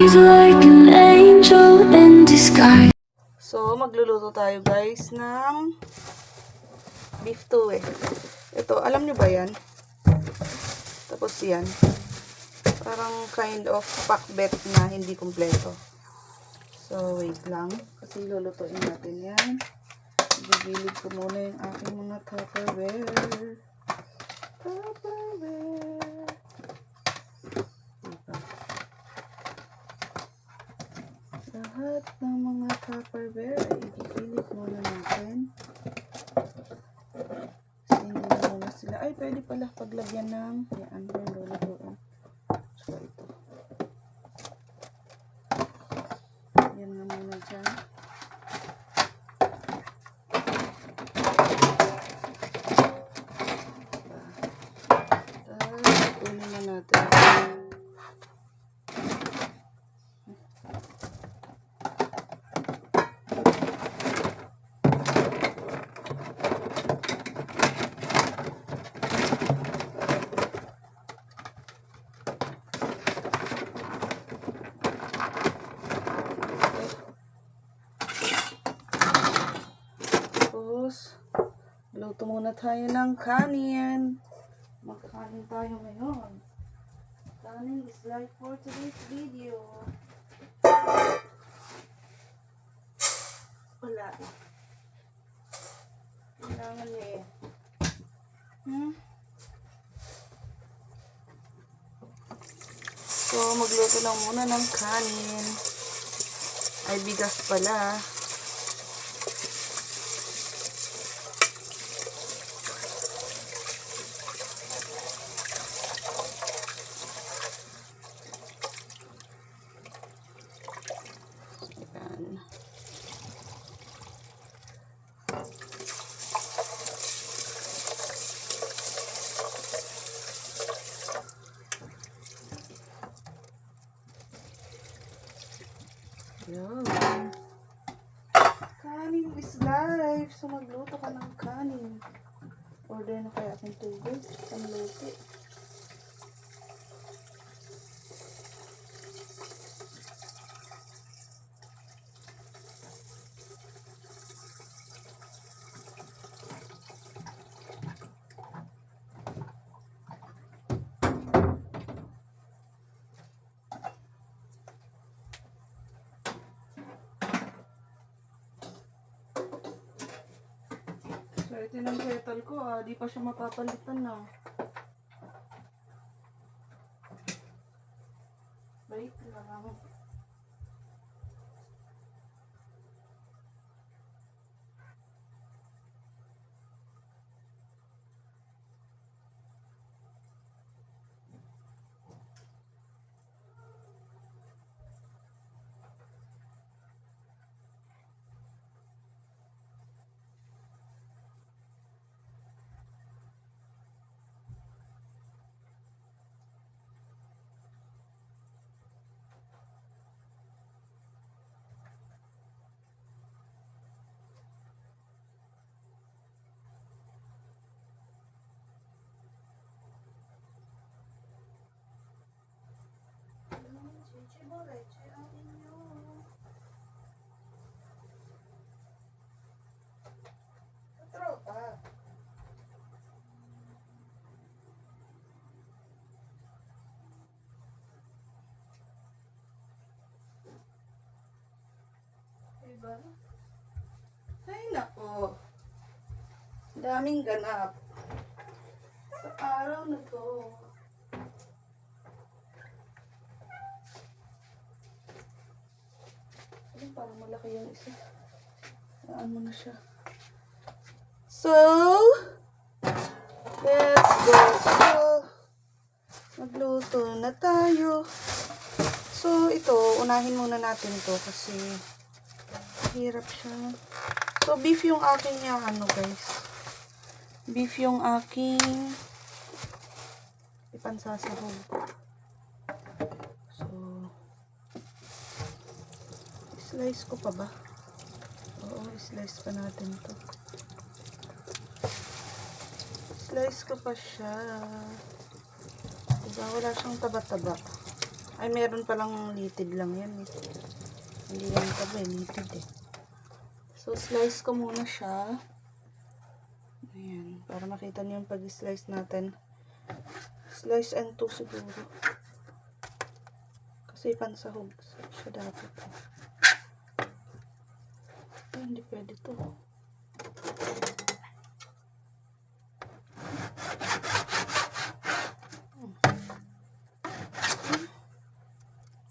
like an angel in disguise. So, magluluto tayo guys ng beef tuwe. Ito, alam nyo ba yan? Tapos yan. Parang kind of pakbet na hindi kumpleto. So, wait lang. Kasi lulutuin natin yan. Bibilid ko muna yung aking mga Tupperware. Tupperware. Lahat ng mga Tupperware ay ibibilid muna natin. Sinin muna sila. Ay, pwede pala paglagyan ng yan, yung lulutuin. So, ito. Yan na muna dyan. Kunin na natin. Tapos, luto muna tayo ng kanin. Magkanin tayo ngayon. Kanin is like for today's video. Wala. Kailangan niya eh. So, magluto lang muna ng kanin. Ay, bigas pala. Ayan. Yan. Kanin is life. So, magluto ka ng kanin. Order na kaya akong tubig. Panluto. So, ito yung kettle ko. Di pa siya mapapalitan na. Wait lang. Diba? Ay, nako. Daming ganap. Sa araw na to. Ay, parang malaki yung isa. Saan mo na siya? So, let's go. So, magluto na tayo. So, ito, unahin muna natin ito kasi hirap siya. So, beef yung aking guys. Beef yung aking ipansasahog. So, slice ko pa ba? Oo, slice pa natin to. Slice ko pa siya. Diba, wala siyang taba-taba. Ay, meron palang litid lang yan. Hindi yan pa litid eh. So, slice ko muna siya. Ayan, para makita niyo yung pag-slice natin. Slice and 2 siguro. Kasi pansahog siya dapat. Ay, hindi pwede to.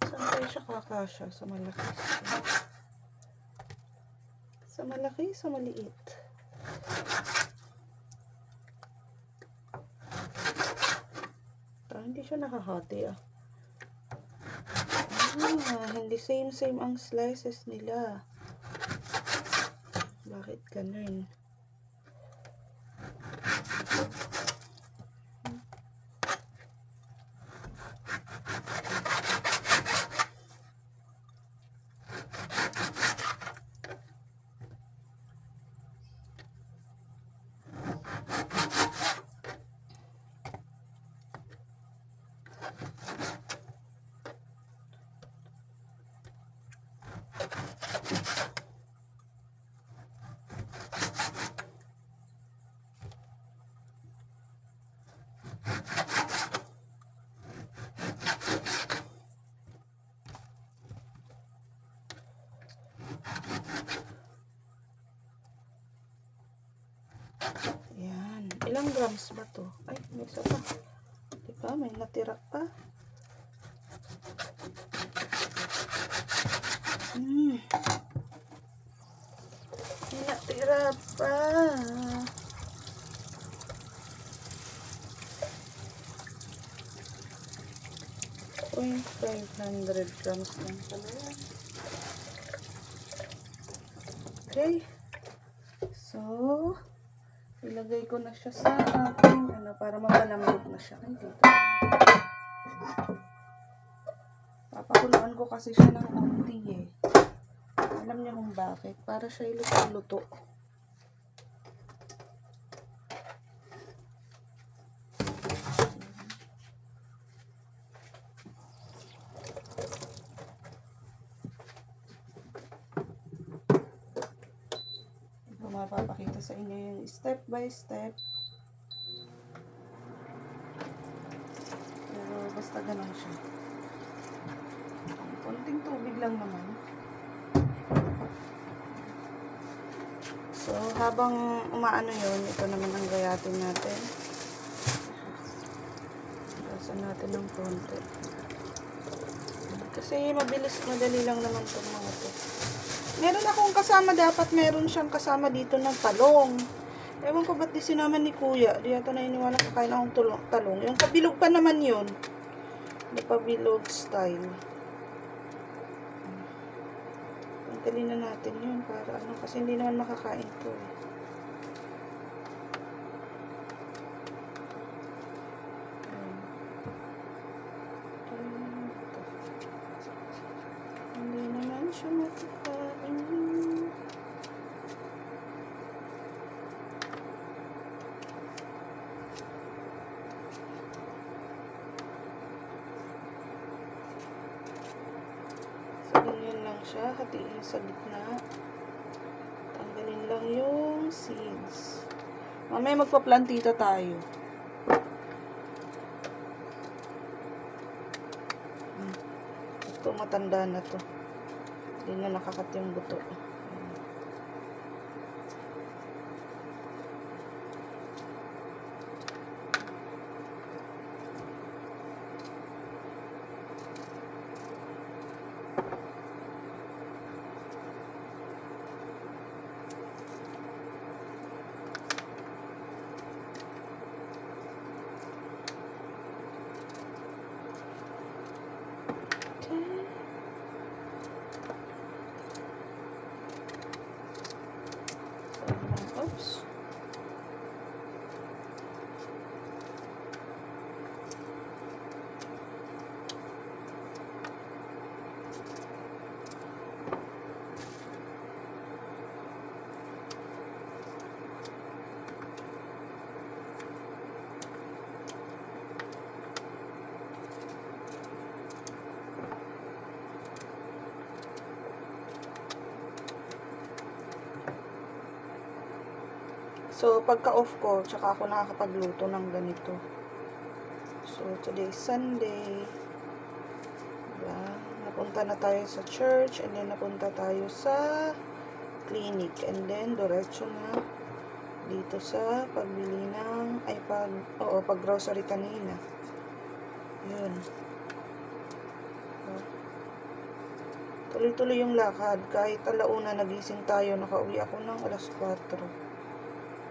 Saan kayo siya kakasya? Sa malaki. Sa malaki, sa maliit. Hindi siya nakahati ah. Hindi same ang slices nila. Bakit ganun? Yan. Ilang grams ba to? Ay, may isa pa. Diba? May natira pa. May natira pa. 500 grams lang pala yan. Okay. So, ilagay ko na siya sa ating para mapalambot na siya. Ay, dito. Papakuluan ko kasi siya ng konti eh. Alam niyo kung bakit? Para siya iluto-luto. Mapapakita sa inyo yung step by step. Pero basta ganun siya. Konting tubig lang naman. So, habang umaano yun, ito naman ang gayatin natin. Gayatin natin ng konti. Kasi madali lang naman itong mga ito. Meron akong kasama, dapat meron siyang kasama dito ng talong. Ewan ko ba't di sinama ni kuya. Di yata na iniwala kakain akong talong. Yung kabilog pa naman yun. The pabilog style. Tanggalin na natin yun para kasi hindi naman makakain to eh. Hindi naman siya makakain. Ganyan lang siya, hatiin sa gitna. Tanggalin lang yung seeds. Mamaya magpa-plantita tayo. Ito matanda na to. Hindi na nakakat yung buto. So, pagka-off ko, tsaka ako nakakapagluto ng ganito. So, today is Sunday. Diba? Napunta na tayo sa church, and then napunta tayo sa clinic, and then diretso na dito sa pagbili ng, pag grocery kanina. Yun. Tuloy-tuloy yung lakad. Kahit alauna nagising tayo, nakauwi ako ng alas 4.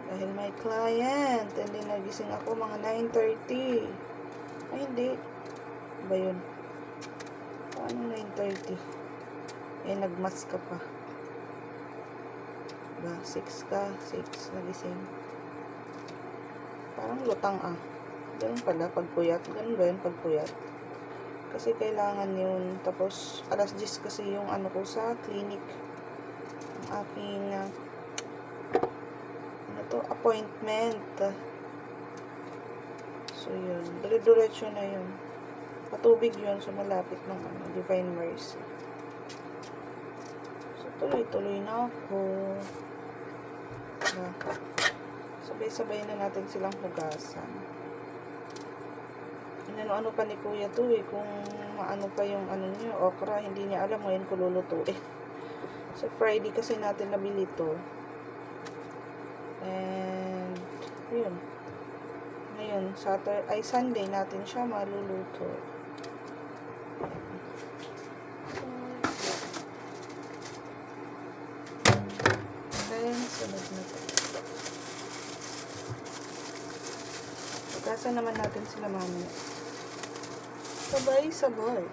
Dahil may client. And then nagising ako mga 9:30. Ay, hindi. Ba yun? Paano 9:30? Eh, nagmas ka pa. Ba, 6 ka. 6 nagising. Parang lutang Ganun pala, pagpuyat. Ganun ba yun, pagpuyat? Kasi kailangan yun. Tapos, alas 10 kasi yung ano ko sa clinic. Ang aking appointment. So, yun. Dire-diretso na yun. Patubig yun. So, malapit ng Divine Mercy. So, tuloy-tuloy na ako. Sabay-sabay na natin silang hugasan. Ano pa ni Kuya to kung maano pa yung niya, okra, hindi niya alam ngayon ko lulutuin. So, Friday kasi natin nabili to. And, yun. Ngayon, Sunday natin siya maluluto. Then, sunod na to. Pagkasa naman natin sila mamaya. Sabay-sabay.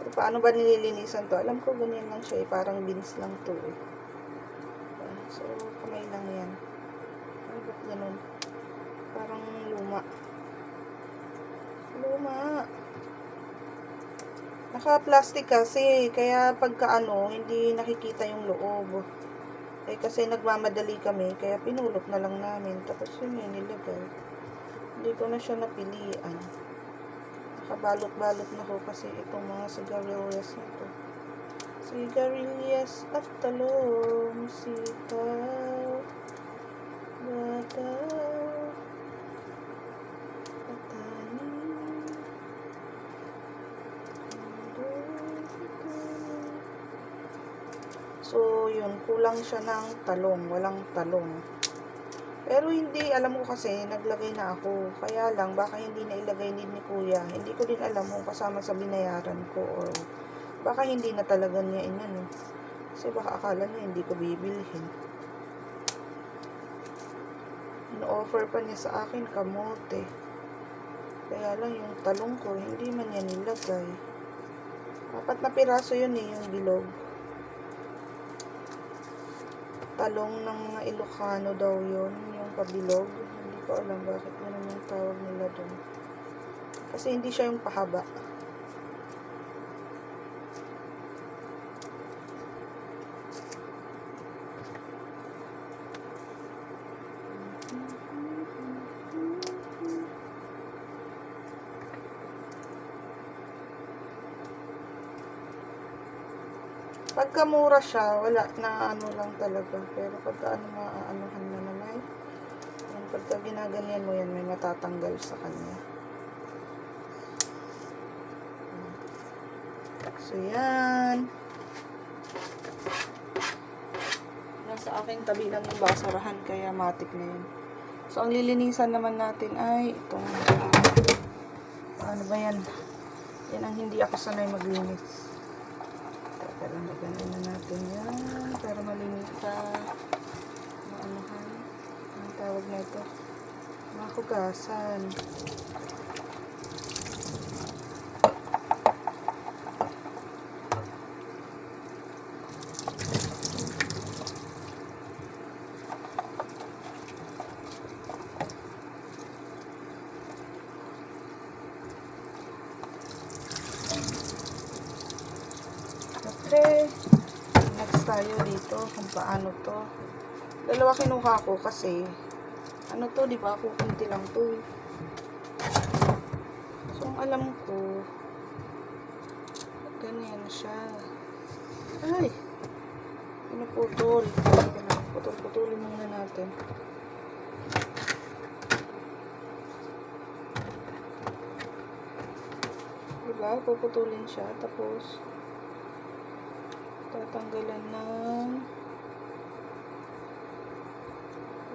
Pero paano ba nililinisan to? Alam ko ganyan lang siya parang beans lang to So, kamay lang yan. Ay, ba't ganun? Parang luma. Naka-plastic kasi, kaya pagka hindi nakikita yung loob. Kasi nagmamadali kami, kaya pinulot na lang namin. Tapos yun yung nilagay. Hindi ko na siya napilian. Nakabalot-balot na ko kasi itong mga sigarilyas na to. Sigarilyas at talong, sitaw, bataw, patani, so, yun. Kulang siya ng talong. Walang talong. Pero hindi, alam ko kasi, naglagay na ako. Kaya lang, baka hindi na ilagay ni Kuya. Hindi ko din alam kung kasama sa binayaran ko or baka hindi na talaga niya Kasi baka akala niya hindi ko bibilhin. In-offer pa niya sa akin kamote. Kaya lang yung talong ko, hindi man niya nilagay. 4 na piraso yun yung bilog. Talong ng Ilocano daw yun, yung pabilog. Hindi ko alam bakit ganun yung tawag nila dun. Kasi hindi siya yung pahaba. Pagka mura siya, wala na lang talaga. Pero pagka maaanuhan na naman, pagka ginaganyan mo yan, may matatanggal sa kanya. So, yan. Nasa aking tabi lang yung basurahan, kaya matik na yun. So, ang lilinisan naman natin ay itong, ano ba yan? Yan ang hindi ako sanay maglinis. Pero naganin na natin yan para malinis sa ang tawag na ito, mga hugasan. Okay, next tayo dito kung paano to. Dalawa kinuha ko kasi to, di ba? Kukunti lang to. So, ang alam ko ganyan siya. Ay, pinuputol. Putol-putulin muna natin. Diba? Puputulin siya. Tapos, tatanggalan ng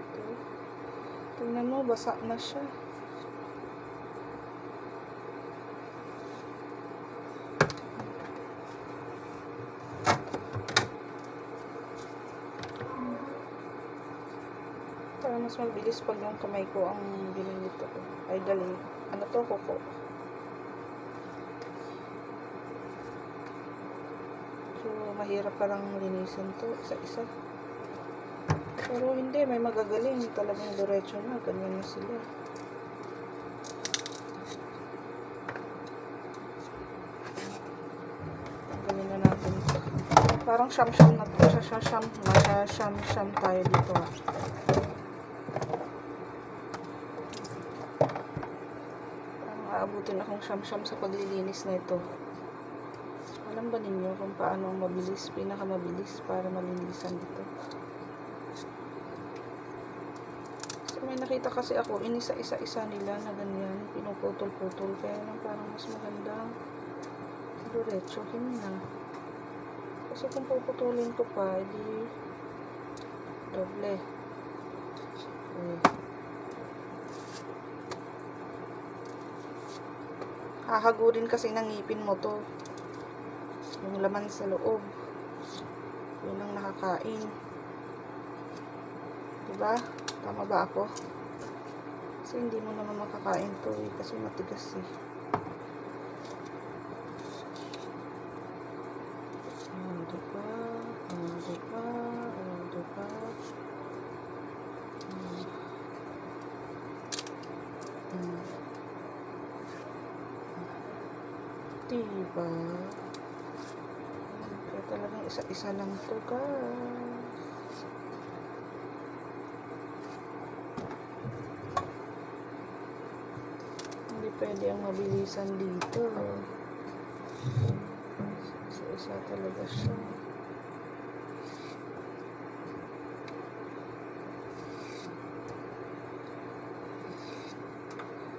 ito. Tingnan mo, basa na siya. Para mas mabilis pag yung kamay ko ang ginamit ko. Ay, galing. Ano to? Kuko. So, mahirap parang linisin to. Isa-isa. Pero hindi. May magagaling. Talagang diretso na. Ganyan na sila. Tanggalin na natin ito. Parang sham-sham na to. Sham-sham tayo dito. Aabutin akong siyam-siyam sa paglilinis na ito. Alam ba ninyo kung paano mabilis, pinakamabilis para malinisan ito? So, may nakita kasi ako, inisa-isa-isa nila na ganyan, pinuputol-putol, kaya lang parang mas maganda diretsohin na. Kasi kung puputulin ko pa, edi doble. Okay. Hahagurin kasi ng ngipin mo to. Yung laman sa loob. Yun ang nakakain. Diba? Tama ba ako? Kasi hindi mo naman makakain to eh. Kasi matigas eh. Diba? Diba? Diba? Diba? Kaya talagang isa-isa lang to, guys. Hindi pwede ang mabilisan dito. Isa-isa talaga siya.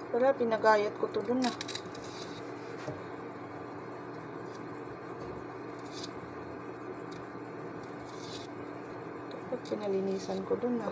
Wala, pinagayat ko to dun na. Pinalinisan ko dun na.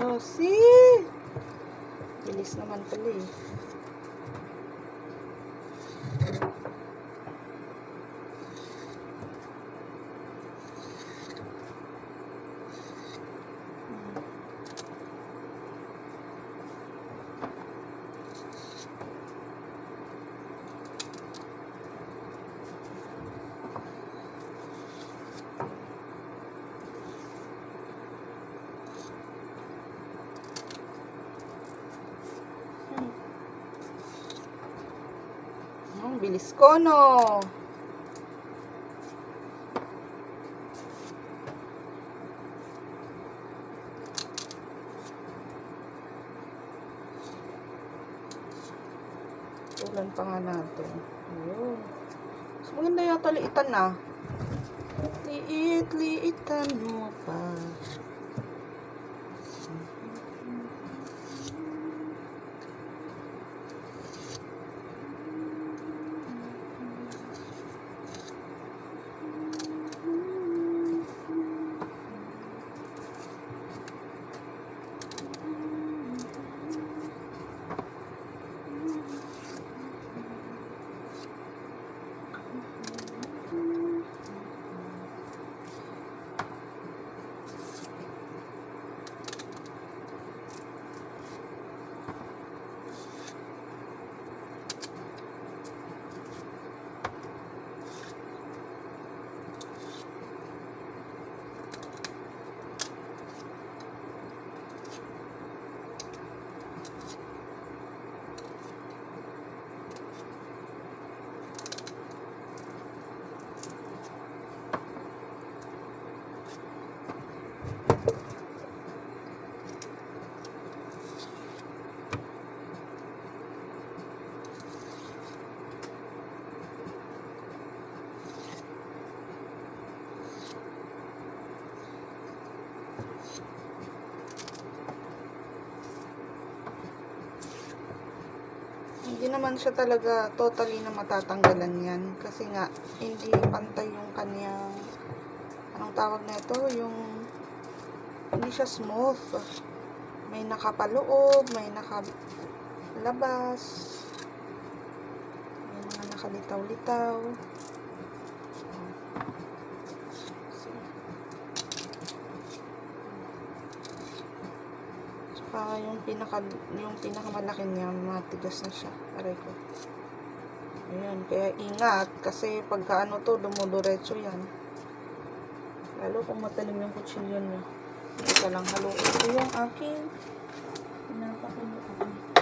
Oh, see? Bilis naman pala eh. Ang bilis ko, no? Tulan pa nga natin. Ayun. Mas maganda yata liitan na. Liitan mo pa. Hindi naman siya talaga totally na matatanggalan yan. Kasi nga, hindi pantay yung kanyang, anong tawag na ito? Yung, hindi siya smooth. May nakapaloob, may nakalabas, may mga nakalitaw-litaw. Yung pinakamalaki niya, matigas na siya. Aray ko. Ayan, kaya ingat. Kasi pagka ano to, dumuduretso yan. Lalo kung matalim yung kutsilyo niya. Ito lang, haluin ko yung aking pinapakuluan.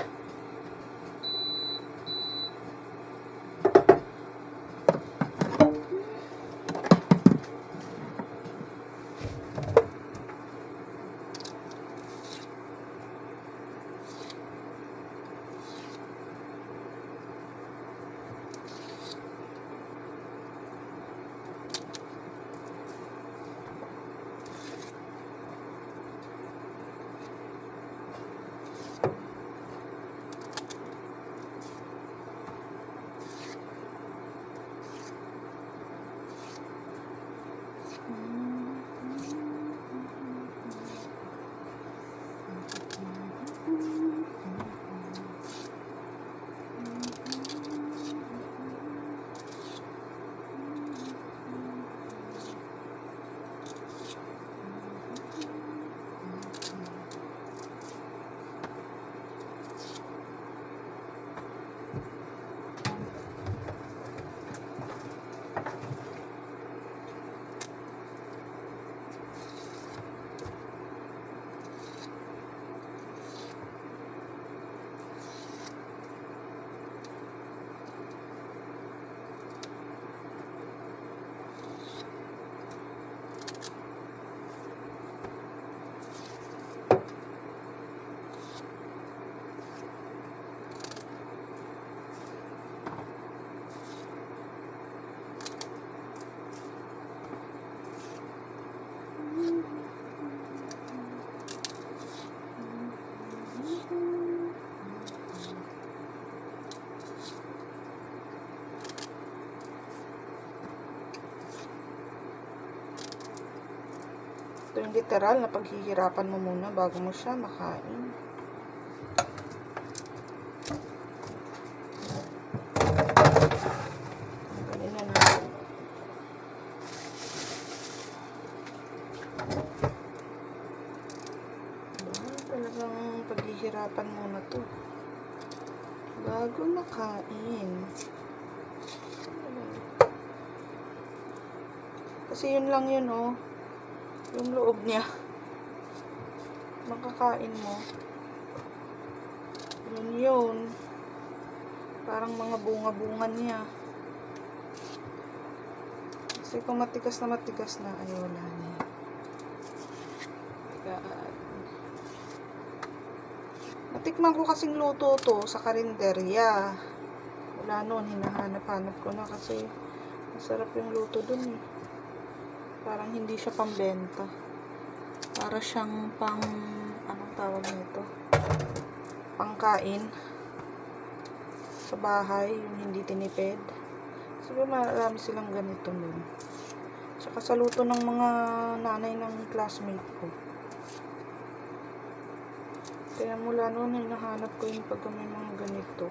Ito yung literal na paghihirapan mo muna bago mo siya makain. Ganun na natin. Talagang paghihirapan muna to bago makain. Kasi yun lang yun, oh. Yung loob niya. Makakain mo. Yun. Parang mga bunga-bunga niya. Kasi kung matigas na, ay wala na. Natikman ko kasing luto to sa karinderya. Wala nun, hinahanap-hanap ko na kasi masarap yung luto dun eh. Parang hindi siya pambenta. Para siyang anong tawag nito? Pangkain sa bahay, yung hindi tinipid. Siguro marami silang ganito nun. Tsaka sa luto ng mga nanay ng classmate ko. Kaya mula noon, hinahanap ko yung pagka may mga ganito.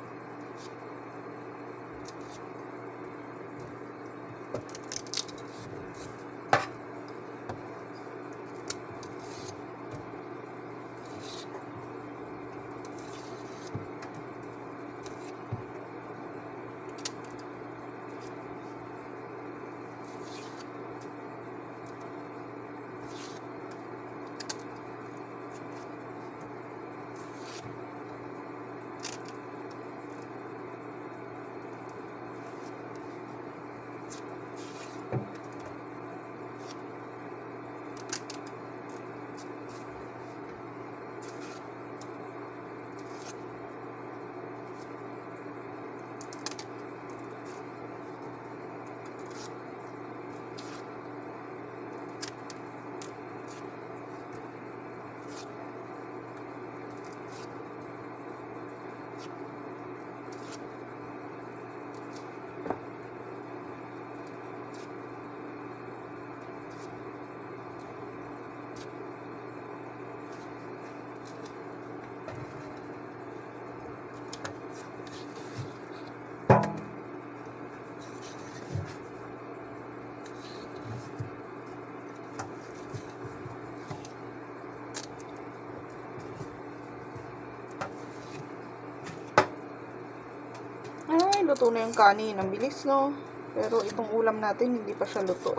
luto na yung kanin. Ang bilis, no? Pero itong ulam natin, hindi pa siya luto.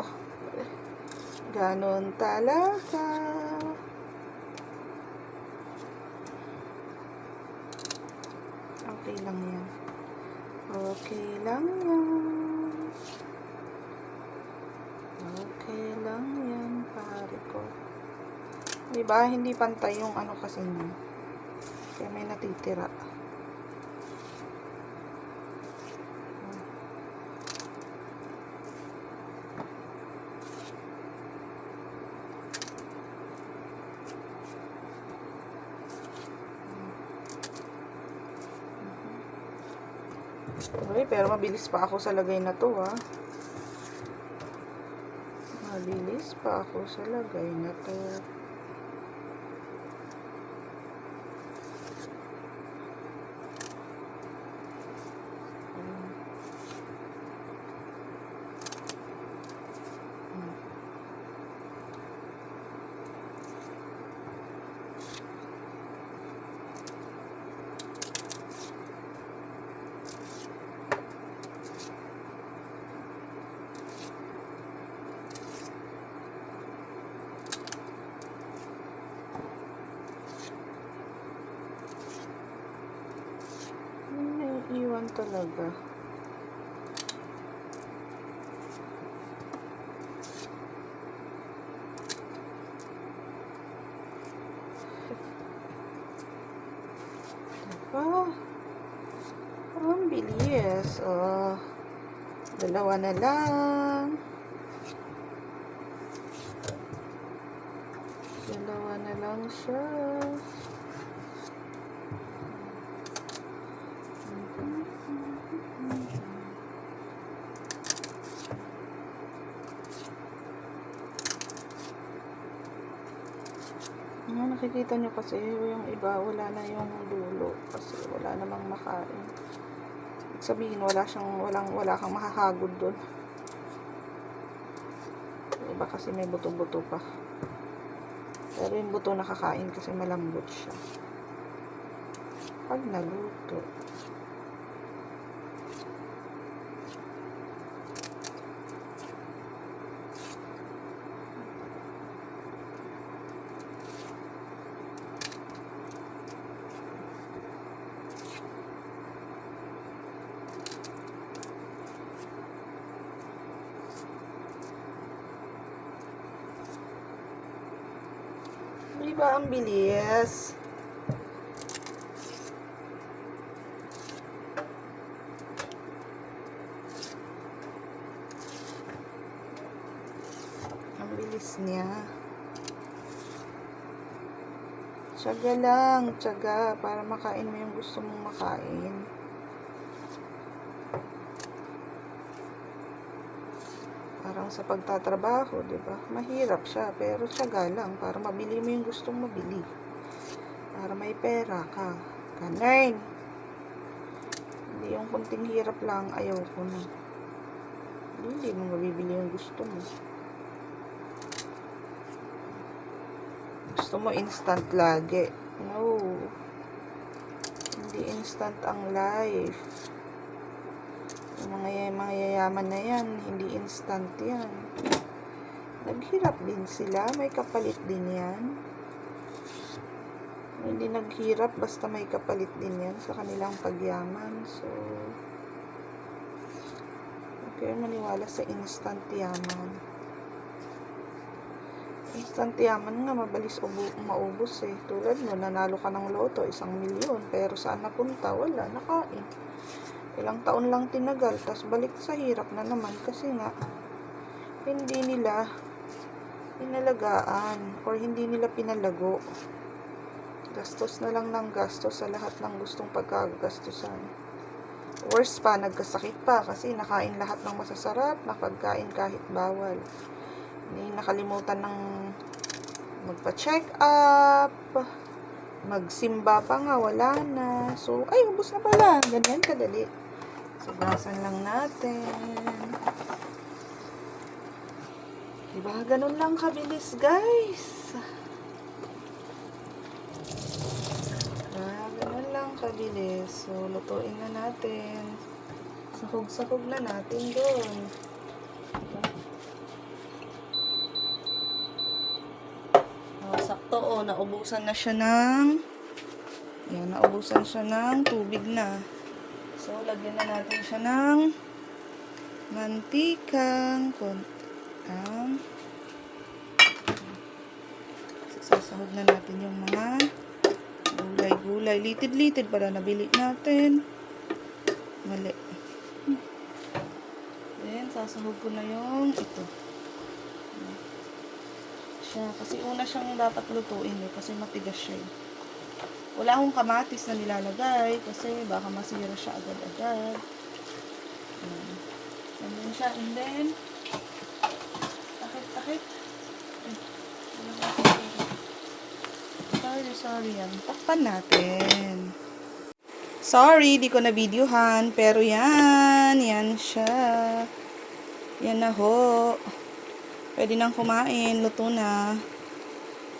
Ganon talaga. Okay lang yan. Okay lang yan. Okay lang yan, pare ko. Diba? Hindi pantay yung ano kasi niya. Kaya may natitira. Okay, pero mabilis pa ako sa lagay na to, ha. Mabilis pa ako sa lagay na to. Iwan talaga. Diba? Ang bilis. Oh, dalawa na lang. Dalawa na lang siya. Nakikita nyo kasi yung iba wala na yung dulo kasi wala namang makain. Sabihin wala kang makahagod doon. Iba kasi may buto-buto pa. Pero yung buto nakakain kasi malambot siya pag naluto. Diba ang bilis? Ang bilis niya. Tiyaga lang, tiyaga para makain mo yung gusto mong makain. Parang sa pagtatrabaho, di ba? Mahirap siya, pero tiyaga lang para mabili mo yung gustong mabili. Para may pera ka. Ganun. Hindi yung kunting hirap lang, ayaw ko na. Hindi mo mabibili yung gusto mo. Gusto mo instant lagi. No. Hindi instant ang life. Yung mga yayaman na yan, hindi instant yan. Naghirap din sila, may kapalit din yan. Hindi naghirap, basta may kapalit din yan sa kanilang pagyaman. So, huwag kayong maniwala sa instant yaman. Instant yaman nga, mabalis maubos eh. Tulad no, nanalo ka ng loto, 1,000,000. Pero saan napunta? Wala, nakain. Ilang taon lang tinagal, tas balik sa hirap na naman kasi nga hindi nila pinalagaan or hindi nila pinalago. Gastos na lang ng gastos sa lahat ng gustong pagkagastusan. Worse pa, nagkasakit pa kasi nakain lahat ng masasarap na pagkain kahit bawal. Hindi nakalimutan ng magpa-check up, magsimba pa nga, wala na. So, ay, ubos na pala. Ganyan kadali. Subasan lang natin. Diba? Ganun lang kabilis, guys. Diba? Ganun lang kabilis. So, lutuin na natin. Sahog-sahog na natin doon. Oh, sakto, oh, naubusan na siya ng naubusan siya ng tubig na. So, lagyan na natin siya ng mantikang sasahog na natin yung mga gulay-gulay. Litid-litid para nabili natin. Mali. Then, sasahog ko na yung ito. Kasi una siyang dapat lutuin kasi matigas siya eh. Wala akong kamatis na nilalagay kasi baka masira siya agad-agad. Ganyan siya. And then, takit. Sorry yan. Takpan natin. Sorry, di ko na videohan. Pero yan siya. Yan na ho. Pwede nang kumain. Luto na.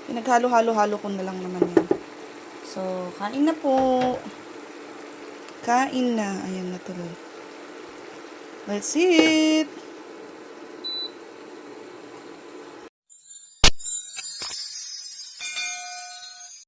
Pinaghalo-halo-halo ko na lang naman yan. So, kain na po. Kain na. Ayan na tuloy. Let's eat.